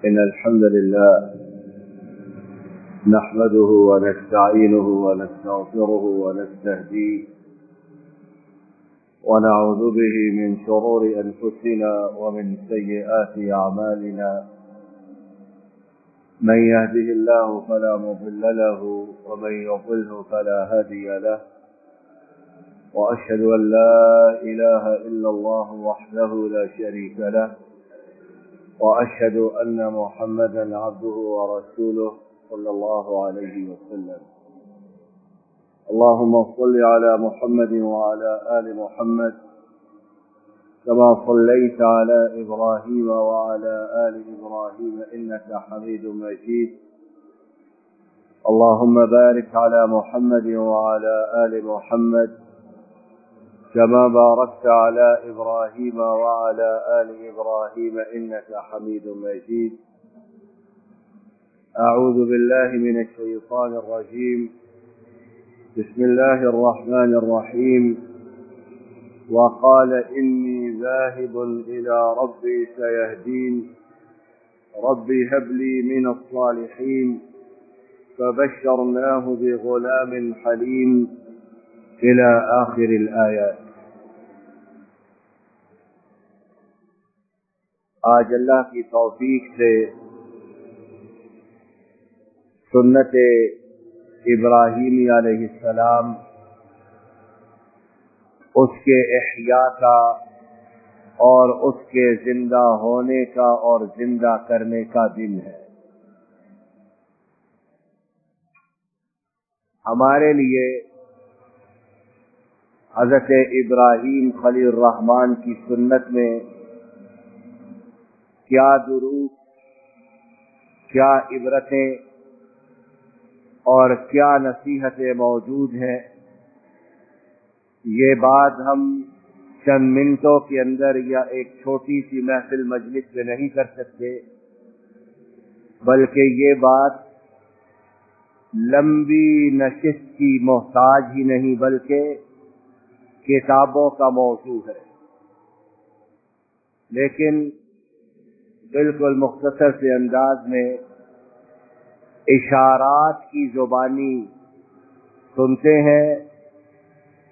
إن الحمد لله نحمده ونستعينه ونستغفره ونستهديه ونعوذ به من شرور أنفسنا ومن سيئات أعمالنا. من يهده الله فلا مضل له ومن يضلل فلا هادي له، وأشهد أن لا إله إلا الله وحده لا شريك له، وأشهد أن محمدا عبده ورسوله صلى الله عليه وسلم. اللهم صل على محمد وعلى آل محمد كما صليت على إبراهيم وعلى آل إبراهيم إنك حميد مجيد. اللهم بارك على محمد وعلى آل محمد كما باركت على إبراهيم وعلى آل إبراهيم إنك حميد مجيد. أعوذ بالله من الشيطان الرجيم. بسم الله الرحمن الرحيم. وقال إني ذاهب إلى ربي سيهدين ربي هب لي من الصالحين فبشرناه بغلام حليم إلى آخر الآيات. آج اللہ کی توفیق سے سنت ابراہیمی علیہ السلام، اس کے احیاء کا اور اس کے زندہ ہونے کا اور زندہ کرنے کا دن ہے. ہمارے لیے حضرت ابراہیم خلیل الرحمن کی سنت میں کیا دروس، کیا عبرتیں اور کیا نصیحتیں موجود ہیں، یہ بات ہم چند منٹوں کے اندر یا ایک چھوٹی سی محفل مجلس میں نہیں کر سکتے، بلکہ یہ بات لمبی نشست کی محتاج ہی نہیں بلکہ کتابوں کا موضوع ہے. لیکن بالکل مختصر سے انداز میں اشارات کی زبانی سنتے ہیں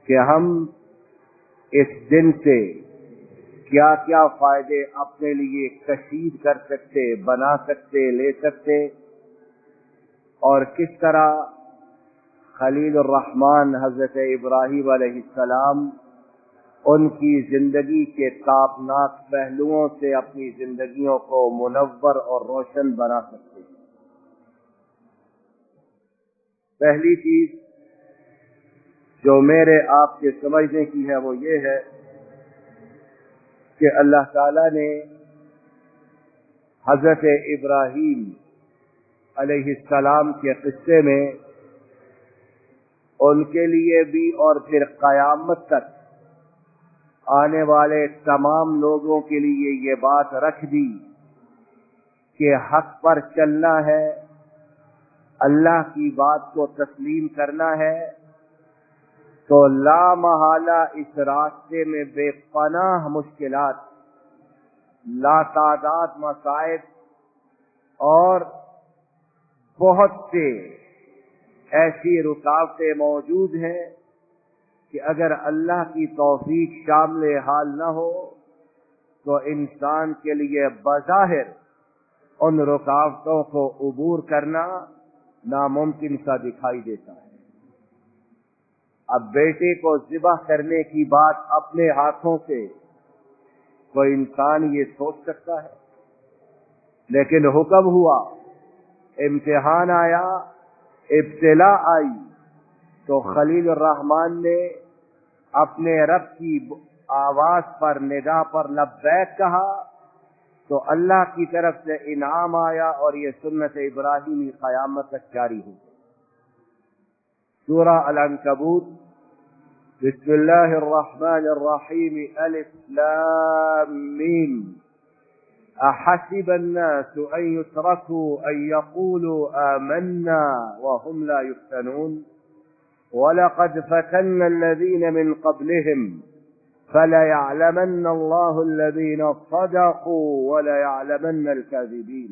کہ ہم اس دن سے کیا کیا فائدے اپنے لیے کشید کر سکتے، بنا سکتے، لے سکتے، اور کس طرح خلیل الرحمن حضرت ابراہیم علیہ السلام ان کی زندگی کے تابناک پہلوؤں سے اپنی زندگیوں کو منور اور روشن بنا سکتے ہیں. پہلی چیز جو میرے آپ کے سمجھنے کی ہے وہ یہ ہے کہ اللہ تعالی نے حضرت ابراہیم علیہ السلام کے قصے میں ان کے لیے بھی اور پھر قیامت تک آنے والے تمام لوگوں کے لیے یہ بات رکھ دی کہ حق پر چلنا ہے، اللہ کی بات کو تسلیم کرنا ہے، تو لا محالہ اس راستے میں بے پناہ مشکلات، لا تعداد مصائب اور بہت سے ایسی رکاوٹیں موجود ہیں کہ اگر اللہ کی توفیق شامل حال نہ ہو تو انسان کے لیے بظاہر ان رکاوٹوں کو عبور کرنا ناممکن سا دکھائی دیتا ہے. اب بیٹے کو ذبح کرنے کی بات اپنے ہاتھوں سے کوئی انسان یہ سوچ سکتا ہے، لیکن حکم ہوا، امتحان آیا، ابتلا آئی، تو خلیل الرحمن نے اپنے رب کی آواز پر، ندا پر لبیک کہا تو اللہ کی طرف سے انعام آیا اور یہ سنت ابراہیمی قیامت تک جاری ہوئی. سورہ العنکبوت بسم اللہ الرحمن الرحیم الف لام میم احسب الناس ان يتركوا ان يقولوا آمنا وهم لا يفتنون وَلَقَدْ فَتَنَّ الَّذِينَ مِنْ قَبْلِهِمْ فَلَيَعْلَمَنَّ اللَّهُ الَّذِينَ صَدَقُوا وَلَيَعْلَمَنَّ الْكَاذِبِينَ.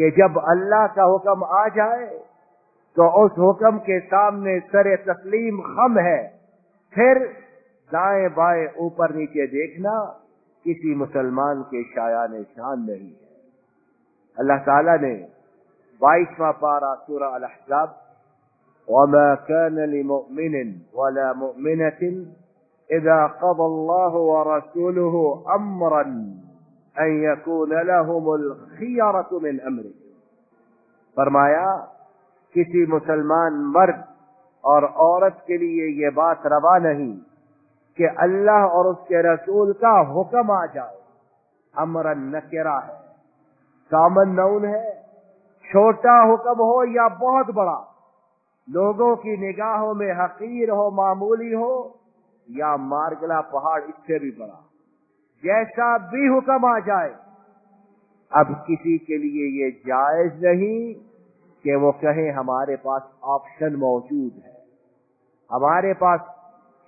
کہ جب اللہ کا حکم آ جائے تو اس حکم کے سامنے سر تسلیم خم ہے، پھر دائیں بائیں اوپر نیچے دیکھنا کسی مسلمان کے شایان شان نہیں ہے۔ اللہ تعالیٰ نے 22واں پارہ سورہ الاحزاب وَمَا كَانَ لِمُؤْمِنٍ وَلَا مُؤْمِنَةٍ إِذَا قَضَى اللَّهُ وَرَسُولُهُ أَمْرًا أَن يَكُونَ لَهُمُ الْخِيَرَةُ مِنْ أَمْرِهِمْ، فرمایا کسی مسلمان مرد اور عورت کے لیے یہ بات روا نہیں کہ اللہ اور اس کے رسول کا حکم آ جائے۔ امرن نکرہ ہے، کامن نون ہے، چھوٹا حکم ہو یا بہت بڑا، لوگوں کی نگاہوں میں حقیر ہو، معمولی ہو، یا مارگلا پہاڑ اس سے بھی بڑا، جیسا بھی حکم آ جائے، اب کسی کے لیے یہ جائز نہیں کہ وہ کہیں ہمارے پاس آپشن موجود ہے، ہمارے پاس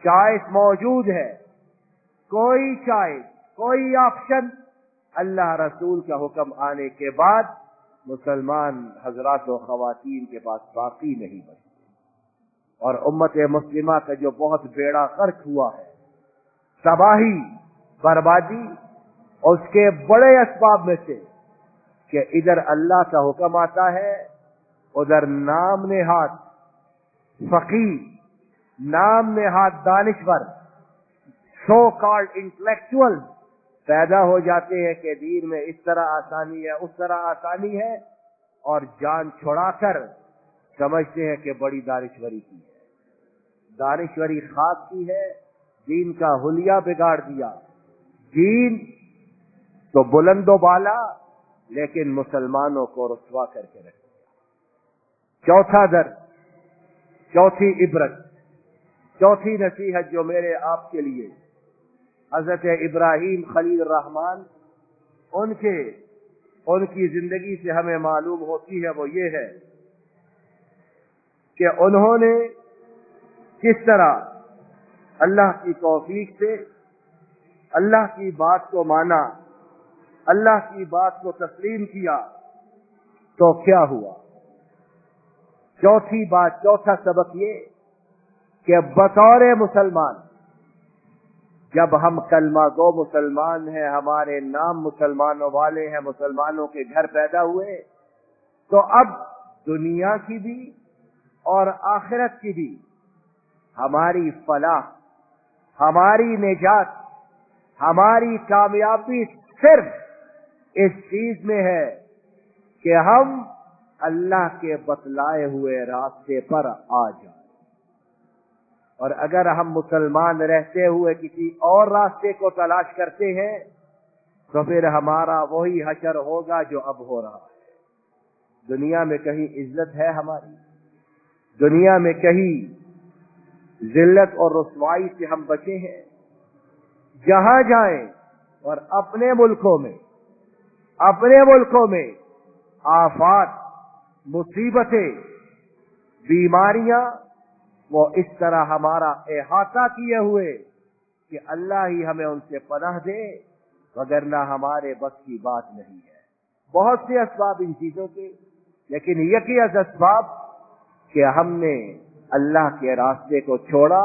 چوائس موجود ہے۔ کوئی چوائس، کوئی آپشن اللہ رسول کا حکم آنے کے بعد مسلمان حضرات و خواتین کے پاس باقی نہیں بچتے۔ اور امت مسلمہ کا جو بہت بیڑا غرق ہوا ہے، تباہی، بربادی، اس کے بڑے اسباب میں سے کہ ادھر اللہ کا حکم آتا ہے، ادھر نام نہاد فقیہ، نام نہاد دانشور، سو کالڈ انٹلیکچوئل پیدا ہو جاتے ہیں کہ دین میں اس طرح آسانی ہے، اس طرح آسانی ہے، اور جان چھڑا کر سمجھتے ہیں کہ بڑی دانشوری کی ہے۔ دانشوری خاک کی ہے، دین کا حلیہ بگاڑ دیا۔ دین تو بلند و بالا، لیکن مسلمانوں کو رسوا کر کے رکھ دیا۔ چوتھا درس، چوتھی عبرت، چوتھی نصیحت جو میرے آپ کے لیے حضرت ابراہیم خلیل الرحمن ان کی زندگی سے ہمیں معلوم ہوتی ہے، وہ یہ ہے کہ انہوں نے کس طرح اللہ کی توفیق سے اللہ کی بات کو مانا، اللہ کی بات کو تسلیم کیا، تو کیا ہوا۔ چوتھی بات، چوتھا سبق یہ کہ بطور مسلمان جب ہم کلمہ گو مسلمان ہیں، ہمارے نام مسلمانوں والے ہیں، مسلمانوں کے گھر پیدا ہوئے، تو اب دنیا کی بھی اور آخرت کی بھی ہماری فلاح، ہماری نجات، ہماری کامیابی صرف اس چیز میں ہے کہ ہم اللہ کے بتلائے ہوئے راستے پر آ جائیں۔ اور اگر ہم مسلمان رہتے ہوئے کسی اور راستے کو تلاش کرتے ہیں تو پھر ہمارا وہی حشر ہوگا جو اب ہو رہا ہے۔ دنیا میں کہیں عزت ہے ہماری، دنیا میں کہیں ذلت اور رسوائی سے ہم بچے ہیں؟ جہاں جائیں اور اپنے ملکوں میں آفات، مصیبتیں، بیماریاں وہ اس طرح ہمارا احاطہ کیے ہوئے کہ اللہ ہی ہمیں ان سے پناہ دے، وگرنہ ہمارے بس کی بات نہیں ہے۔ بہت سے اسباب ان چیزوں کے، لیکن یقینی اسباب کہ ہم نے اللہ کے راستے کو چھوڑا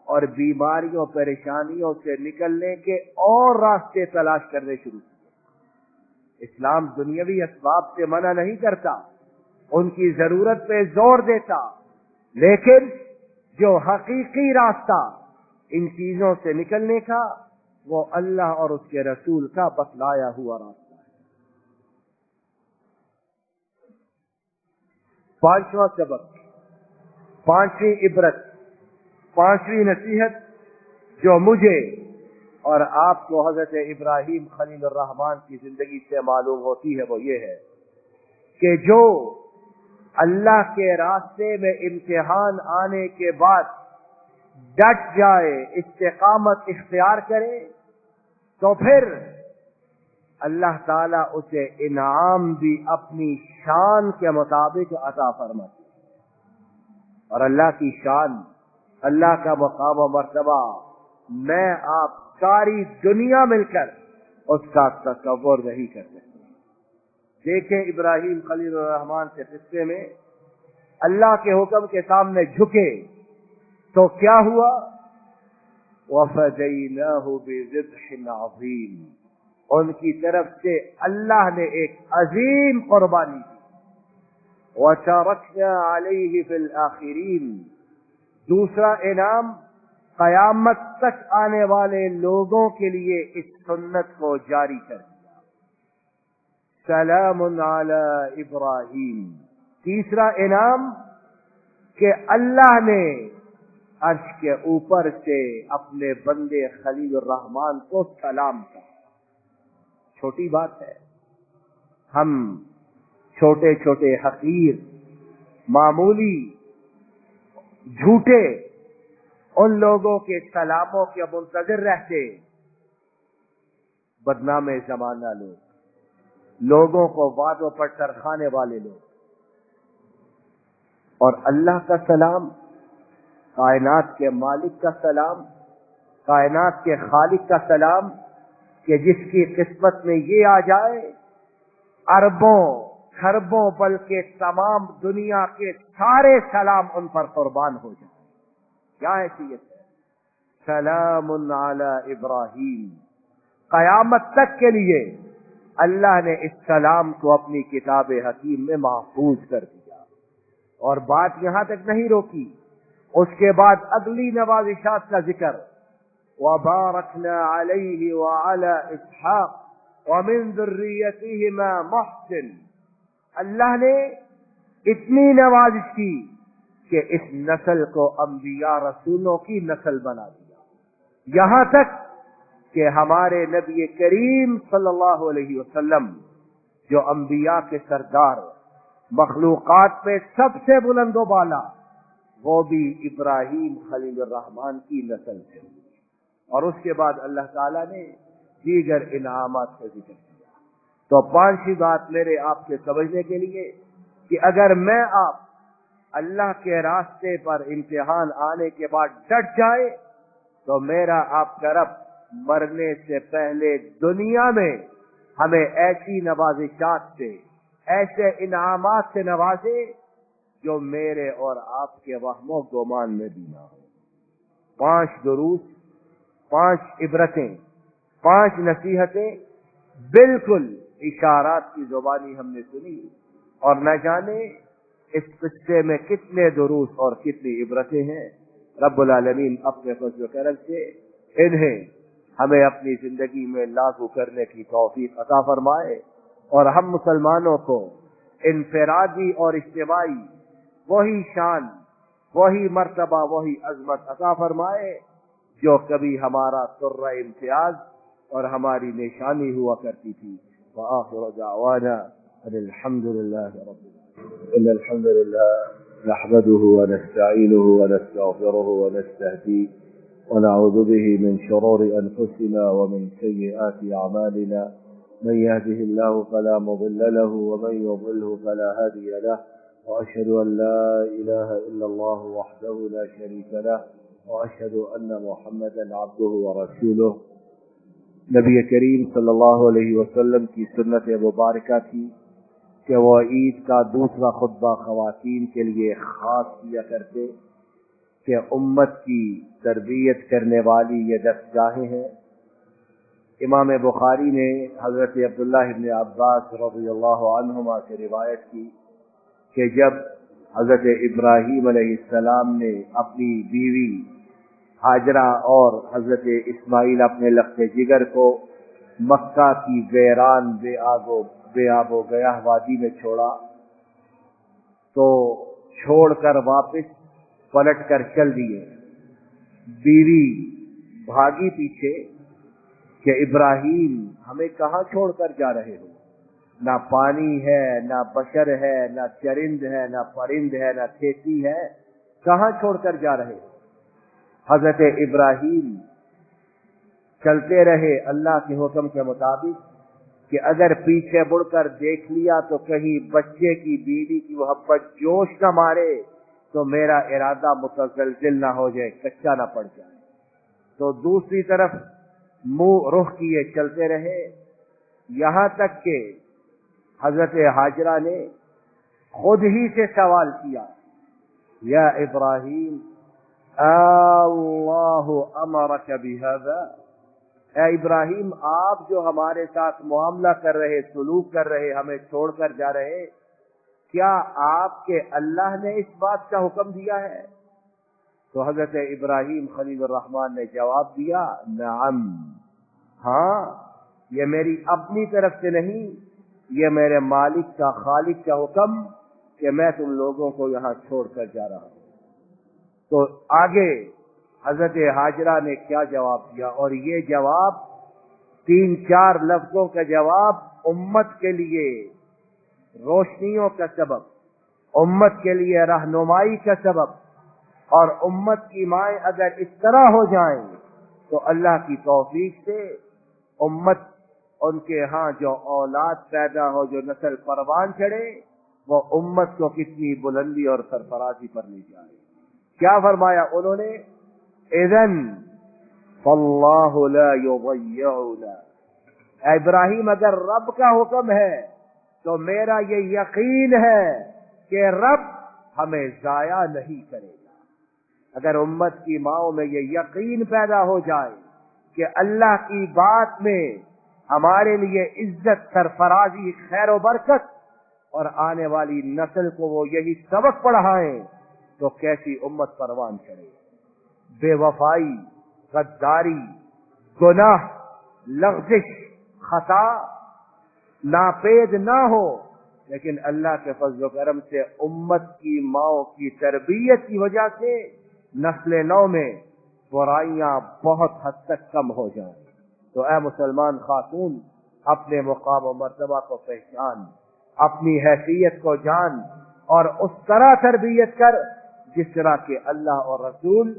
اور بیماریوں، پریشانیوں سے نکلنے کے اور راستے تلاش کرنے شروع کیے۔ اسلام دنیاوی اسباب سے منع نہیں کرتا، ان کی ضرورت پہ زور دیتا، لیکن جو حقیقی راستہ ان چیزوں سے نکلنے کا، وہ اللہ اور اس کے رسول کا بتلایا ہوا راستہ ہے۔ پانچواں سبق، پانچویں عبرت، پانچویں نصیحت جو مجھے اور آپ کو حضرت ابراہیم خلیل الرحمن کی زندگی سے معلوم ہوتی ہے، وہ یہ ہے کہ جو اللہ کے راستے میں امتحان آنے کے بعد ڈٹ جائے، استقامت اختیار کرے، تو پھر اللہ تعالیٰ اسے انعام بھی اپنی شان کے مطابق عطا فرماتے۔ اور اللہ کی شان، اللہ کا مقام و مرتبہ میں آپ ساری دنیا مل کر اس کا تصور نہیں کر سکتے۔ دیکھیں ابراہیم خلیل الرحمان کے قصے میں اللہ کے حکم کے سامنے جھکے تو کیا ہوا؟ وَفَدَيْنَاهُ بِذِبْحٍ عَظِيمٍ، ان کی طرف سے اللہ نے ایک عظیم قربانی دی۔ وَتَرَكْنَا عَلَيْهِ فِي الْآخِرِينَ، دوسرا انعام قیامت تک آنے والے لوگوں کے لیے اس سنت کو جاری کر دیا۔ سلام علی ابراہیم، تیسرا انعام کہ اللہ نے عرش کے اوپر سے اپنے بندے خلیل الرحمان کو سلام کہا۔ چھوٹی بات ہے، ہم چھوٹے چھوٹے حقیر معمولی جھوٹے ان لوگوں کے سلاموں کے منتظر رہتے، بدنام زمانہ لوگ، لوگوں کو وعدوں پر ترخانے والے لوگ، اور اللہ کا سلام، کائنات کے مالک کا سلام، کائنات کے خالق کا سلام، کہ جس کی قسمت میں یہ آ جائے اربوں خربوں بلکہ تمام دنیا کے سارے سلام ان پر قربان ہو جائے۔ کیا حیثیت ہے؟ سلام علی ابراہیم، قیامت تک کے لیے اللہ نے اس سلام کو اپنی کتاب حکیم میں محفوظ کر دیا۔ اور بات یہاں تک نہیں روکی، اس کے بعد اگلی نوازشات کا ذکر، وَبَارَكْنَا عَلَيْهِ وَعَلَى إِسْحَاقَ وَمِن ذُرِّيَّتِهِمَا مُحْسِنٌ، اللہ نے اتنی نوازش کی کہ اس نسل کو انبیاء رسولوں کی نسل بنا دیا، یہاں تک کہ ہمارے نبی کریم صلی اللہ علیہ وسلم جو انبیاء کے سردار، مخلوقات میں سب سے بلند و بالا، وہ بھی ابراہیم خلیل الرحمان کی نسل سے۔ اور اس کے بعد اللہ تعالیٰ نے دیگر انعامات کا ذکر کیا۔ تو پانچویں بات میرے آپ کے سمجھنے کے لیے کہ اگر میں آپ اللہ کے راستے پر امتحان آنے کے بعد ڈٹ جائے تو میرا آپ کا رب مرنے سے پہلے دنیا میں ہمیں ایسی نوازشات سے، ایسے انعامات سے نوازے جو میرے اور آپ کے وہم و گمان میں بھی نہ ہو۔ 5 دروس، 5 عبرتیں، 5 نصیحتیں بالکل اشارات کی زبانی ہم نے سنی، اور نہ جانے اس قصے میں کتنے دروس اور کتنی عبرتیں ہیں۔ رب العالمین اپنے فضل و کرم سے انہیں ہمیں اپنی زندگی میں لاگو کرنے کی توفیق عطا فرمائے، اور ہم مسلمانوں کو انفرادی اور اجتماعی وہی شان، وہی مرتبہ، وہی عظمت عطا فرمائے جو کبھی ہمارا سرہ امتیاز اور ہماری نشانی ہوا کرتی تھی۔ وآخر دعوانا ان الحمد للہ رب العالمین۔ ان الحمد للہ نحمده ونستعینه ونستغفره ونستهديه ونعوذ به من شرور انفسنا ومن سيئات اعمالنا، من يهده الله فلا مضل له ومن يضلله فلا هادي له، وأشهد أن لا إله إلا الله وحده لا شريك له، وأشهد أن محمدا عبده ورسوله۔ نبی کریم صلی اللہ علیہ وسلم کی سنت مبارکہ تھی کہ وہ عید کا دوسرا خطبہ خواتین کے لیے خاص کیا کرتے کہ امت کی تربیت کرنے والی یہ دستگاہیں ہیں۔ امام بخاری نے حضرت عبداللہ ابن عباس رضی اللہ عنہما سے روایت کی کہ جب حضرت ابراہیم علیہ السلام نے اپنی بیوی ہاجرہ اور حضرت اسماعیل اپنے لخت جگر کو مکہ کی ویران بے آب و گیاہ وادی میں چھوڑا تو چھوڑ کر واپس پلٹ کر چل دیے۔ بیوی بھاگی پیچھے کہ ابراہیم ہمیں کہاں چھوڑ کر جا رہے ہو؟ نہ پانی ہے، نہ بشر ہے، نہ چرند ہے، نہ پرند ہے، نہ کھیتی ہے، کہاں چھوڑ کر جا رہے ہو؟ حضرت ابراہیم چلتے رہے اللہ کے حکم کے مطابق کہ اگر پیچھے مڑ کر دیکھ لیا تو کہیں بچے کی، بیوی کی محبت جوش نہ مارے تو میرا ارادہ متزلزل نہ ہو جائے، کچا نہ پڑ جائے۔ تو دوسری طرف منہ رخ کیے چلتے رہے، یہاں تک کہ حضرت حاجرہ نے خود ہی سے سوال کیا، یا ابراہیم اللہ امرک بہذا، اے ابراہیم آپ جو ہمارے ساتھ معاملہ کر رہے، سلوک کر رہے، ہمیں چھوڑ کر جا رہے، کیا آپ کے اللہ نے اس بات کا حکم دیا ہے؟ تو حضرت ابراہیم خلیل الرحمن نے جواب دیا، نعم، ہاں، یہ میری اپنی طرف سے نہیں، یہ میرے مالک کا، خالق کا حکم کہ میں تم لوگوں کو یہاں چھوڑ کر جا رہا ہوں۔ تو آگے حضرت حاجرہ نے کیا جواب دیا، اور یہ جواب 3-4 لفظوں کا جواب امت کے لیے روشنیوں کا سبب، امت کے لیے رہنمائی کا سبب، اور امت کی مائیں اگر اس طرح ہو جائیں تو اللہ کی توفیق سے امت، ان کے ہاں جو اولاد پیدا ہو، جو نسل پروان چڑھے، وہ امت کو کتنی بلندی اور سرفرازی پر لے جائے۔ کیا فرمایا انہوں نے؟ اذن فاللہ لا یضیعنا، اے ابراہیم اگر رب کا حکم ہے تو میرا یہ یقین ہے کہ رب ہمیں ضائع نہیں کرے گا۔ اگر امت کی ماؤں میں یہ یقین پیدا ہو جائے کہ اللہ کی بات میں ہمارے لیے عزت، سرفرازی، خیر و برکت، اور آنے والی نسل کو وہ یہی سبق پڑھائیں، تو کیسی امت پروان چڑھے۔ بے وفائی، غداری، گناہ، لغزش، خطا ناپید نہ ہو، لیکن اللہ کے فضل و کرم سے امت کی ماؤں کی تربیت کی وجہ سے نسل نو میں برائیاں بہت حد تک کم ہو جائیں۔ تو اے مسلمان خاتون، اپنے مقام و مرتبہ کو پہچان، اپنی حیثیت کو جان، اور اس طرح تربیت کر جس طرح کہ اللہ اور رسول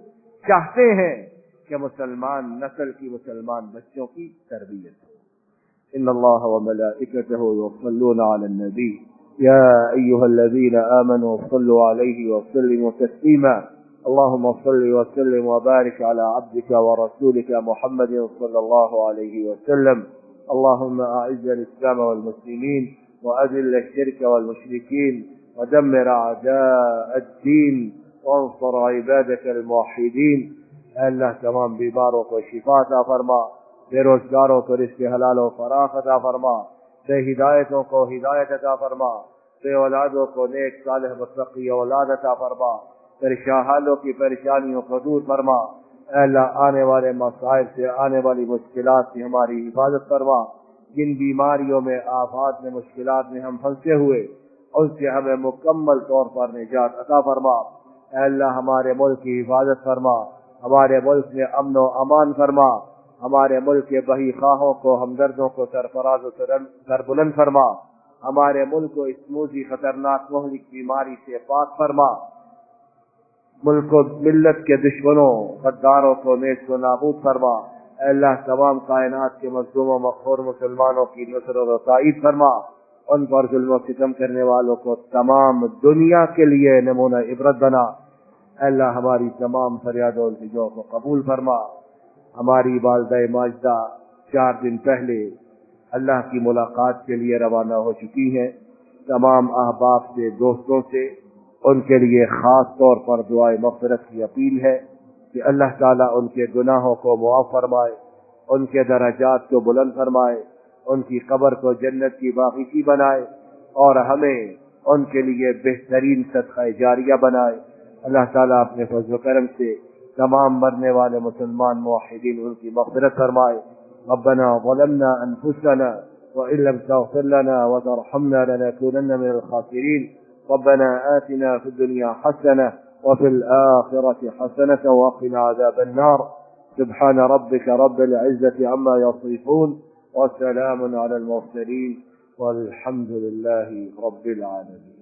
چاہتے ہیں کہ مسلمان نسل کی، مسلمان بچوں کی تربیت ہو۔ ان اللہ وملائکتہ یصلون علی النبی یا ایھا الذین آمنوا صلوا علیہ وسلموا تسلیما اللهم صل وسلم وبارك على عبدك ورسولك محمد صلى الله عليه وسلم اللهم أعز الإسلام والمسلمين وأذل الشرك والمشركين ودمر أعداء الدين وانصر عبادك الموحدين۔ اے اللہ تمام بیماروں کو شفا عطا فرما، بے روزگاروں کو رزق حلال و فراخ عطا فرما، بے ہدایتوں کو ہدایت عطا فرما، بے اولادوں کو نیک صالح متقی اولاد عطا فرما، پریشان حالوں کی پریشانیوں کو دور فرما۔ اے اللہ آنے والے مسائل سے، آنے والی مشکلات سے ہماری حفاظت فرما۔ جن بیماریوں میں، آفات میں، مشکلات میں ہم پھنسے ہوئے، ان سے ہمیں مکمل طور پر نجات عطا فرما۔ اے اللہ ہمارے ملک کی حفاظت فرما، ہمارے ملک میں امن و امان فرما، ہمارے ملک کے بہی خواہوں کو، ہمدردوں کو سرفراز و سربلند فرما، ہمارے ملک کو اس موذی خطرناک مہلک بیماری سے پاک فرما، ملک و ملت کے دشمنوں، غداروں کو نیست و نابود فرما۔ اے اللہ تمام کائنات کے مظلوم و مقہور مسلمانوں کی نصرت و تائید فرما، ان پر ظلم و ستم کرنے والوں کو تمام دنیا کے لیے نمونہ عبرت بنا۔ اے اللہ ہماری تمام فریاد و التجا کو قبول فرما۔ ہماری والدہ ماجدہ 4 دن پہلے اللہ کی ملاقات کے لیے روانہ ہو چکی ہیں۔ تمام احباب سے، دوستوں سے ان کے لیے خاص طور پر دعائے مغفرت کی اپیل ہے کہ اللہ تعالیٰ ان کے گناہوں کو معاف فرمائے، ان کے درجات کو بلند فرمائے، ان کی قبر کو جنت کی باغیچی بنائے، اور ہمیں ان کے لیے بہترین صدقہ جاریہ بنائے۔ اللہ تعالیٰ اپنے فضل و کرم سے تمام مرنے والے مسلمان موحدین ان کی مغفرت فرمائے۔ ربنا ظلمنا انفسنا وان لم تغفر لنا وترحمنا لنكونن من الخاسرين ربنا آتنا في الدنيا حسنة وفي الآخرة حسنة وقنا عذاب النار سبحان ربك رب العزة عما يصفون وسلام على المرسلين والحمد لله رب العالمين۔